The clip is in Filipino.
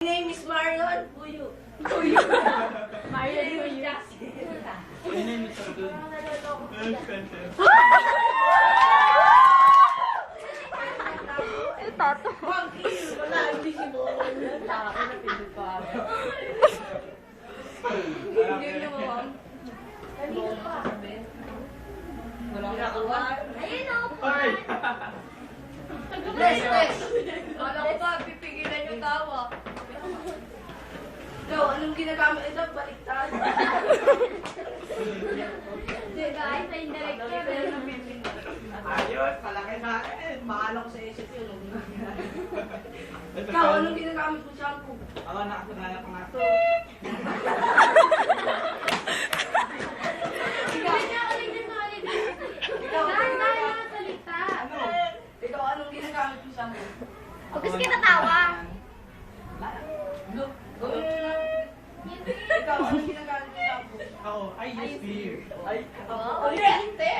name is Marion Puyo. Marion Puyo. My name is Abdul. Tato. Wala, hindi si Bobo. Hindi mo, ma'am. Wala ka. Ayun o. Ay! Yes. Wala ko ba, pipigilan yung tawa. Ikaw, anong ginagamit ito? Baliktad. Hindi guys, ay director. Ayos, palaki sa akin. Bahala ko sa isip yun. Ikaw, anong ginagamit mo shampoo? Ako nakapagana pa nga to. Ikaw, anong ginagamit mo shampoo? Huwag kasi kinatawa. Gawin mo na. Ikaw, anong ginagamit mo shampoo? Ako, I use beer. Ay, hindi.